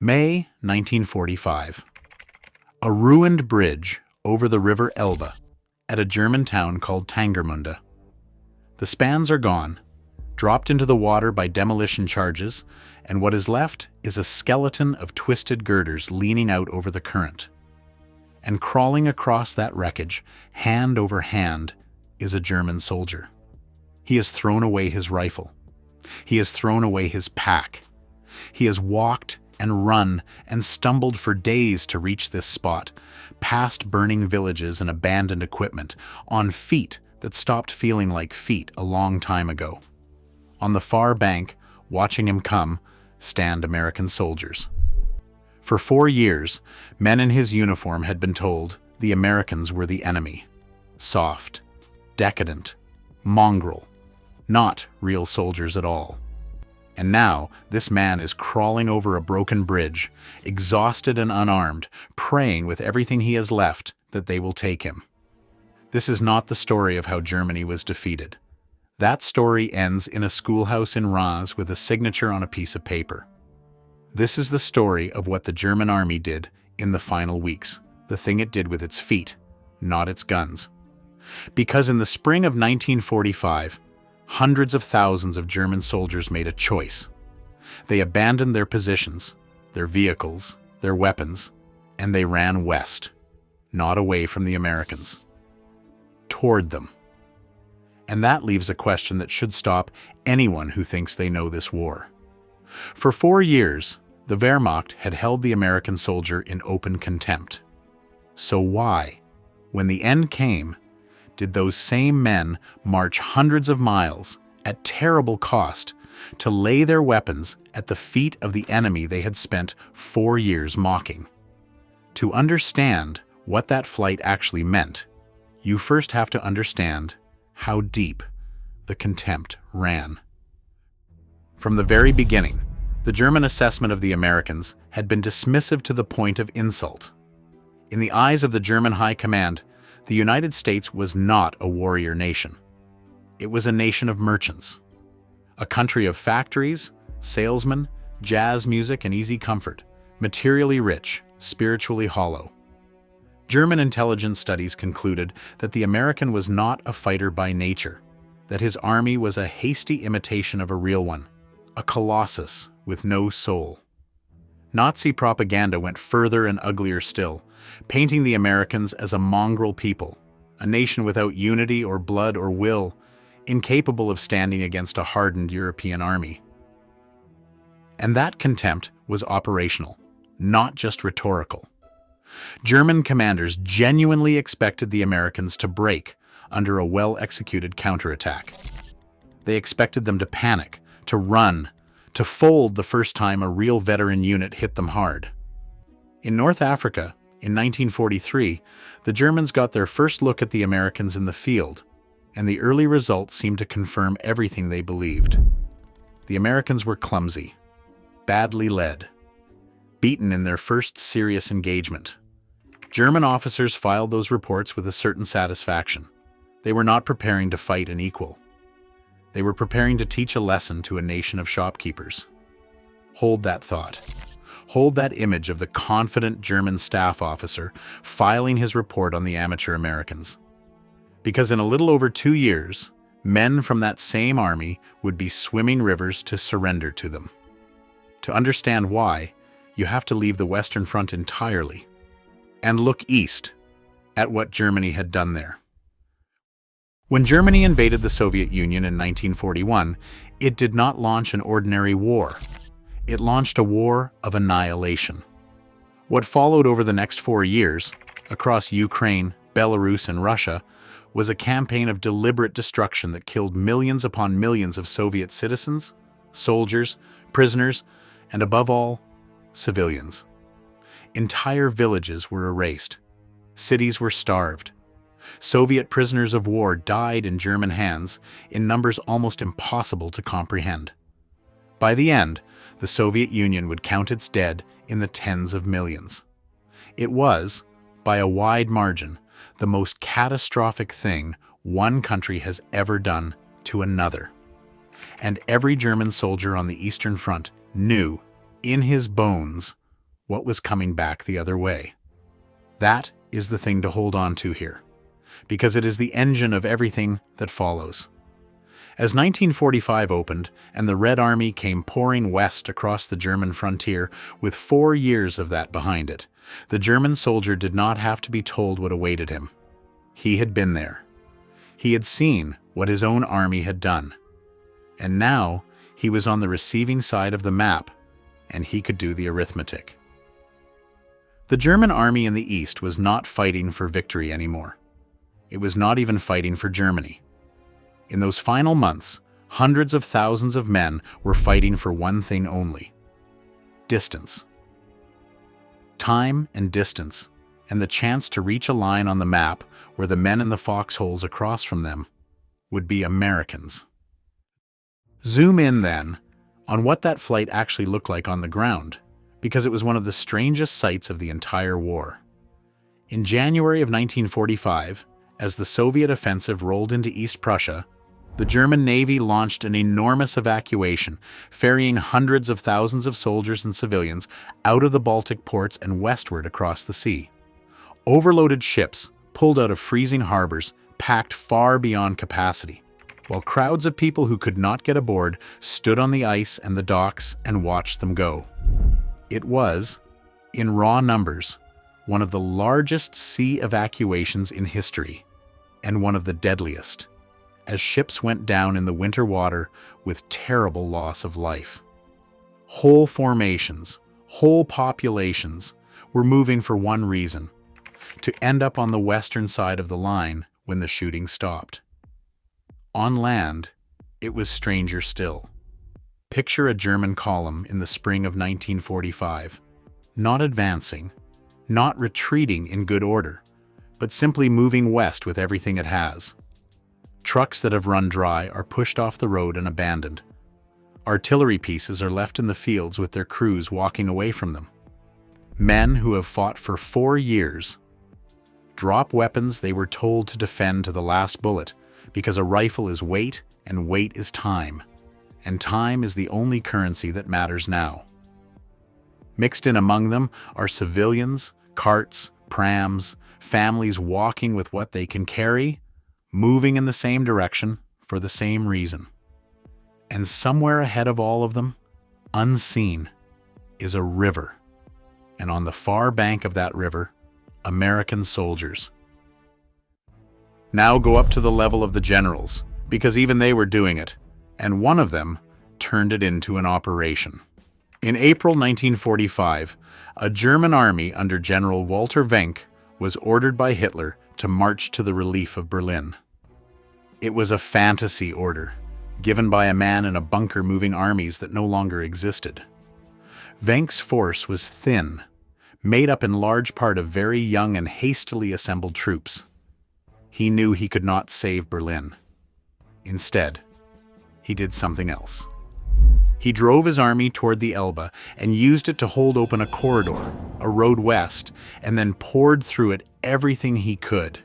May 1945. A ruined bridge over the river Elbe at a German town called Tangermunde. The spans are gone, dropped into the water by demolition charges, and what is left is a skeleton of twisted girders leaning out over the current. And crawling across that wreckage, hand over hand, is a German soldier. He has thrown away his rifle. He has thrown away his pack. He has walked and run and stumbled for days to reach this spot, past burning villages and abandoned equipment, on feet that stopped feeling like feet a long time ago. On the far bank, watching him come, stand American soldiers. For 4 years, men in his uniform had been told the Americans were the enemy. Soft, decadent, mongrel, not real soldiers at all. And now, this man is crawling over a broken bridge, exhausted and unarmed, praying with everything he has left that they will take him. This is not the story of how Germany was defeated. That story ends in a schoolhouse in Reims with a signature on a piece of paper. This is the story of what the German army did in the final weeks, the thing it did with its feet, not its guns. Because in the spring of 1945, hundreds of thousands of German soldiers made a choice. They abandoned their positions, their vehicles, their weapons, and they ran west, not away from the Americans, toward them. And that leaves a question that should stop anyone who thinks they know this war. For 4 years, the Wehrmacht had held the American soldier in open contempt. So why, when the end came, did those same men march hundreds of miles at terrible cost to lay their weapons at the feet of the enemy they had spent 4 years mocking? To understand what that flight actually meant, you first have to understand how deep the contempt ran. From the very beginning, the German assessment of the Americans had been dismissive to the point of insult. In the eyes of the German High Command, the United States was not a warrior nation. It was a nation of merchants, a country of factories, salesmen, jazz music, and easy comfort, materially rich, spiritually hollow. German intelligence studies concluded that the American was not a fighter by nature, that his army was a hasty imitation of a real one, a colossus with no soul. Nazi propaganda went further and uglier still, painting the Americans as a mongrel people, a nation without unity or blood or will, incapable of standing against a hardened European army. And that contempt was operational, not just rhetorical. German commanders genuinely expected the Americans to break under a well-executed counterattack. They expected them to panic, to run, to fold the first time a real veteran unit hit them hard. In North Africa, in 1943, the Germans got their first look at the Americans in the field, and the early results seemed to confirm everything they believed. The Americans were clumsy, badly led, beaten in their first serious engagement. German officers filed those reports with a certain satisfaction. They were not preparing to fight an equal. They were preparing to teach a lesson to a nation of shopkeepers. Hold that thought. Hold that image of the confident German staff officer filing his report on the amateur Americans. Because in a little over 2 years, men from that same army would be swimming rivers to surrender to them. To understand why, you have to leave the Western Front entirely and look east at what Germany had done there. When Germany invaded the Soviet Union in 1941, it did not launch an ordinary war. It launched a war of annihilation. What followed over the next 4 years, across Ukraine, Belarus, and Russia, was a campaign of deliberate destruction that killed millions upon millions of Soviet citizens, soldiers, prisoners, and above all, civilians. Entire villages were erased. Cities were starved. Soviet prisoners of war died in German hands in numbers almost impossible to comprehend. By the end, the Soviet Union would count its dead in the tens of millions. It was, by a wide margin, the most catastrophic thing one country has ever done to another. And every German soldier on the Eastern Front knew, in his bones, what was coming back the other way. That is the thing to hold on to here, because it is the engine of everything that follows. As 1945 opened and the Red Army came pouring west across the German frontier with 4 years of that behind it, the German soldier did not have to be told what awaited him. He had been there. He had seen what his own army had done. And now he was on the receiving side of the map, and he could do the arithmetic. The German army in the East was not fighting for victory anymore. It was not even fighting for Germany. In those final months, hundreds of thousands of men were fighting for one thing only: distance. Time and distance, and the chance to reach a line on the map where the men in the foxholes across from them would be Americans. Zoom in, then, on what that flight actually looked like on the ground, because it was one of the strangest sights of the entire war. In January of 1945, as the Soviet offensive rolled into East Prussia, the German Navy launched an enormous evacuation, ferrying hundreds of thousands of soldiers and civilians out of the Baltic ports and westward across the sea. Overloaded ships pulled out of freezing harbors, packed far beyond capacity, while crowds of people who could not get aboard stood on the ice and the docks and watched them go. It was, in raw numbers, one of the largest sea evacuations in history, and one of the deadliest, as ships went down in the winter water with terrible loss of life. Whole formations, whole populations were moving for one reason: to end up on the western side of the line when the shooting stopped. On land, it was stranger still. Picture a German column in the spring of 1945, not advancing, not retreating in good order, but simply moving west with everything it has. Trucks that have run dry are pushed off the road and abandoned. Artillery pieces are left in the fields with their crews walking away from them. Men who have fought for 4 years drop weapons they were told to defend to the last bullet, because a rifle is weight and weight is time, and time is the only currency that matters now. Mixed in among them are civilians, carts, prams, families walking with what they can carry, moving in the same direction for the same reason. And somewhere ahead of all of them, unseen, is a river. And on the far bank of that river, American soldiers. Now go up to the level of the generals, because even they were doing it, and one of them turned it into an operation. In April 1945, a German army under General Walter Wenck was ordered by Hitler to march to the relief of Berlin. It was a fantasy order, given by a man in a bunker moving armies that no longer existed. Wenck's force was thin, made up in large part of very young and hastily assembled troops. He knew he could not save Berlin. Instead, he did something else. He drove his army toward the Elbe and used it to hold open a corridor, a road west, and then poured through it everything he could.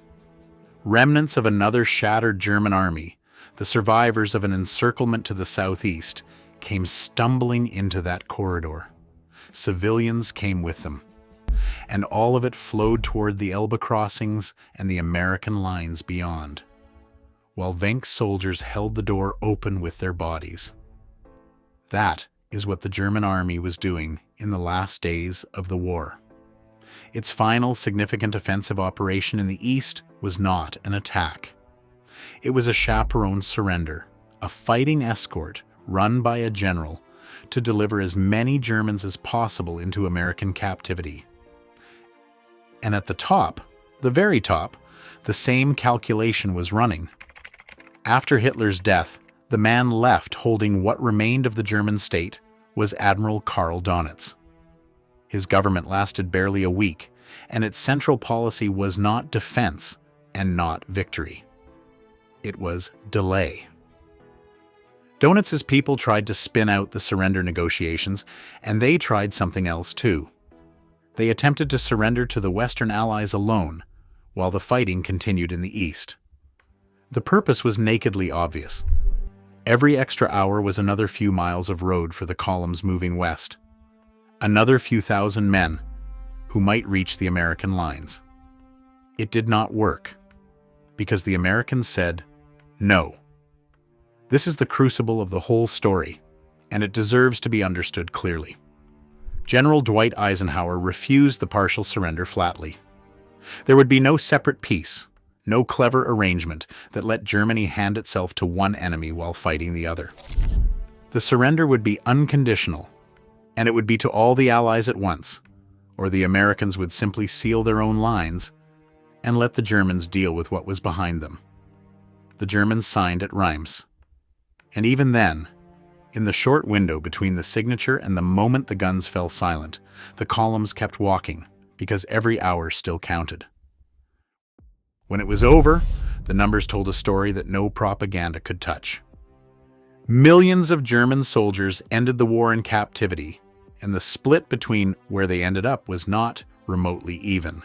Remnants of another shattered German army, the survivors of an encirclement to the southeast, came stumbling into that corridor. Civilians came with them, and all of it flowed toward the Elbe crossings and the American lines beyond, while Wenck's soldiers held the door open with their bodies. That is what the German army was doing in the last days of the war. Its final significant offensive operation in the East was not an attack. It was a chaperoned surrender, a fighting escort run by a general to deliver as many Germans as possible into American captivity. And at the top, the very top, the same calculation was running. After Hitler's death, the man left holding what remained of the German state was Admiral Dönitz. His government lasted barely a week, and its central policy was not defense and not victory. It was delay. Dönitz's people tried to spin out the surrender negotiations, and they tried something else too. They attempted to surrender to the Western Allies alone, while the fighting continued in the East. The purpose was nakedly obvious. Every extra hour was another few miles of road for the columns moving west. Another few thousand men who might reach the American lines. It did not work because the Americans said no. This is the crucible of the whole story, and it deserves to be understood clearly. General Dwight Eisenhower refused the partial surrender flatly. There would be no separate peace, no clever arrangement that let Germany hand itself to one enemy while fighting the other. The surrender would be unconditional, and it would be to all the Allies at once, or the Americans would simply seal their own lines and let the Germans deal with what was behind them. The Germans signed at Reims. And even then, in the short window between the signature and the moment the guns fell silent, the columns kept walking because every hour still counted. When it was over, the numbers told a story that no propaganda could touch. Millions of German soldiers ended the war in captivity, and the split between where they ended up was not remotely even.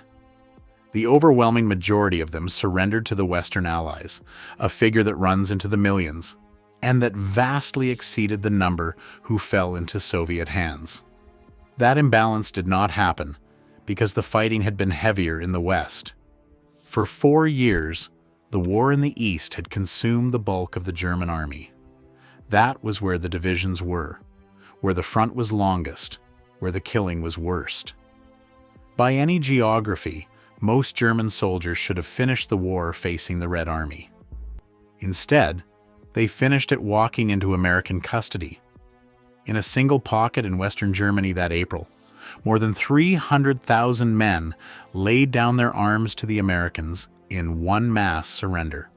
The overwhelming majority of them surrendered to the Western Allies, a figure that runs into the millions, and that vastly exceeded the number who fell into Soviet hands. That imbalance did not happen because the fighting had been heavier in the West. For 4 years, the war in the East had consumed the bulk of the German army. That was where the divisions were, where the front was longest, where the killing was worst. By any geography, most German soldiers should have finished the war facing the Red Army. Instead, they finished it walking into American custody. In a single pocket in Western Germany that April, more than 300,000 men laid down their arms to the Americans in one mass surrender.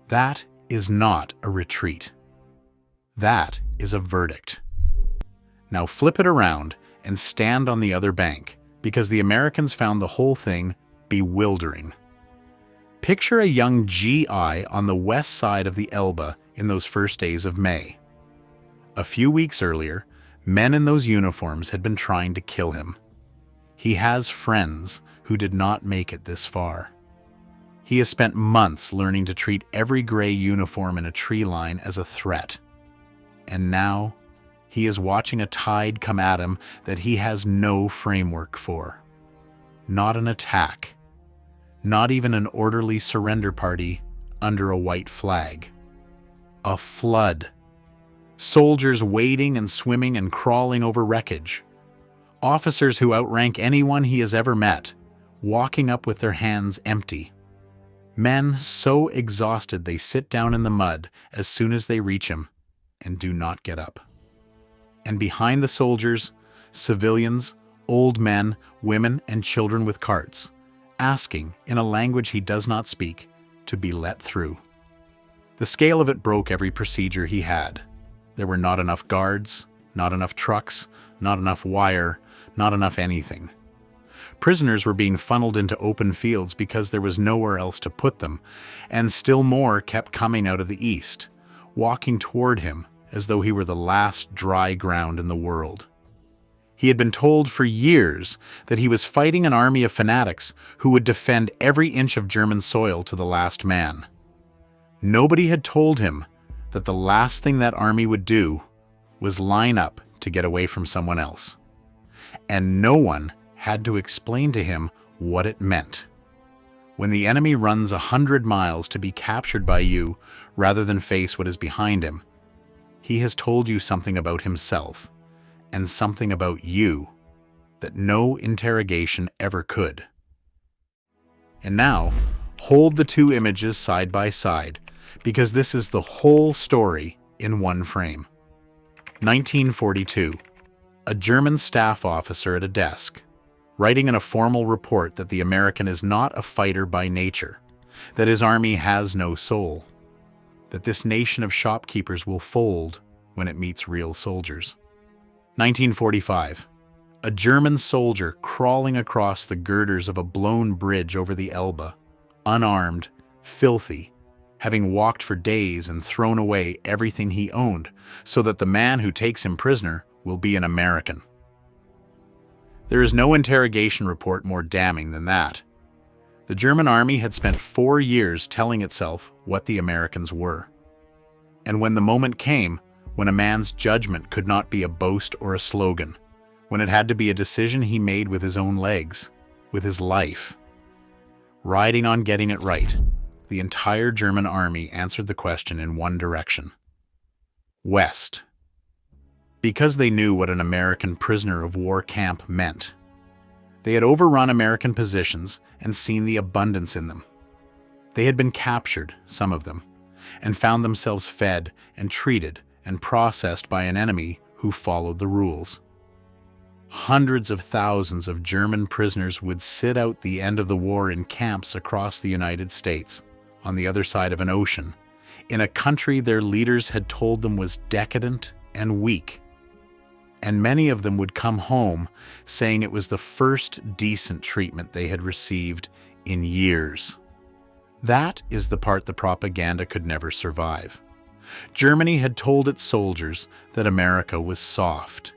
That is not a retreat. That is a verdict. Now flip it around and stand on the other bank, because the Americans found the whole thing bewildering. Picture a young GI on the west side of the Elbe in those first days of May. A few weeks earlier, men in those uniforms had been trying to kill him. He has friends who did not make it this far. He has spent months learning to treat every gray uniform in a tree line as a threat. And now, he is watching a tide come at him that he has no framework for. Not an attack. Not even an orderly surrender party under a white flag. A flood. Soldiers wading and swimming and crawling over wreckage. Officers who outrank anyone he has ever met, walking up with their hands empty. Men so exhausted they sit down in the mud as soon as they reach him and do not get up. And behind the soldiers, civilians, old men, women, and children with carts, asking, in a language he does not speak, to be let through. The scale of it broke every procedure he had. There were not enough guards, not enough trucks, not enough wire, not enough anything. Prisoners were being funneled into open fields because there was nowhere else to put them, and still more kept coming out of the east, walking toward him as though he were the last dry ground in the world. He had been told for years that he was fighting an army of fanatics who would defend every inch of German soil to the last man. Nobody had told him that the last thing that army would do was line up to get away from someone else. And no one had to explain to him what it meant. When the enemy runs 100 miles to be captured by you rather than face what is behind him, he has told you something about himself and something about you that no interrogation ever could. And now, hold the two images side by side, because this is the whole story in one frame. 1942. A German staff officer at a desk, writing in a formal report that the American is not a fighter by nature, that his army has no soul, that this nation of shopkeepers will fold when it meets real soldiers. 1945. A German soldier crawling across the girders of a blown bridge over the Elbe, unarmed, filthy, having walked for days and thrown away everything he owned, so that the man who takes him prisoner will be an American. There is no interrogation report more damning than that. The German army had spent 4 years telling itself what the Americans were. And when the moment came, when a man's judgment could not be a boast or a slogan, when it had to be a decision he made with his own legs, with his life. Riding on getting it right, the entire German army answered the question in one direction: west. Because they knew what an American prisoner of war camp meant. They had overrun American positions and seen the abundance in them. They had been captured, some of them, and found themselves fed and treated and processed by an enemy who followed the rules. Hundreds of thousands of German prisoners would sit out the end of the war in camps across the United States, on the other side of an ocean, in a country their leaders had told them was decadent and weak. And many of them would come home saying it was the first decent treatment they had received in years. That is the part the propaganda could never survive. Germany had told its soldiers that America was soft.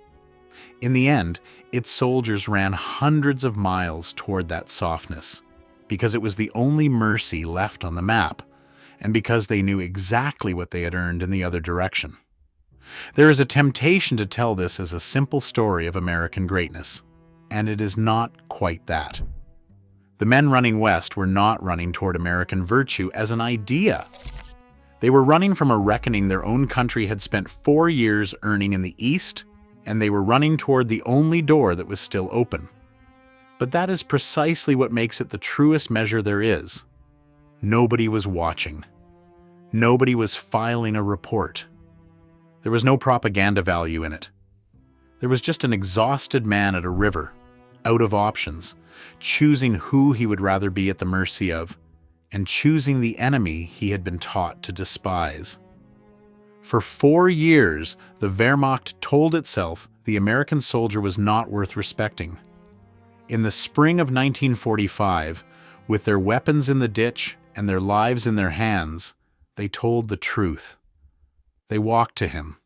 In the end, its soldiers ran hundreds of miles toward that softness, because it was the only mercy left on the map, and because they knew exactly what they had earned in the other direction. There is a temptation to tell this as a simple story of American greatness, and it is not quite that. The men running west were not running toward American virtue as an idea. They were running from a reckoning their own country had spent 4 years earning in the east, and they were running toward the only door that was still open. But that is precisely what makes it the truest measure there is. Nobody was watching. Nobody was filing a report. There was no propaganda value in it. There was just an exhausted man at a river, out of options, choosing who he would rather be at the mercy of, and choosing the enemy he had been taught to despise. For 4 years, the Wehrmacht told itself the American soldier was not worth respecting. In the spring of 1945, with their weapons in the ditch and their lives in their hands, they told the truth. They walked to him.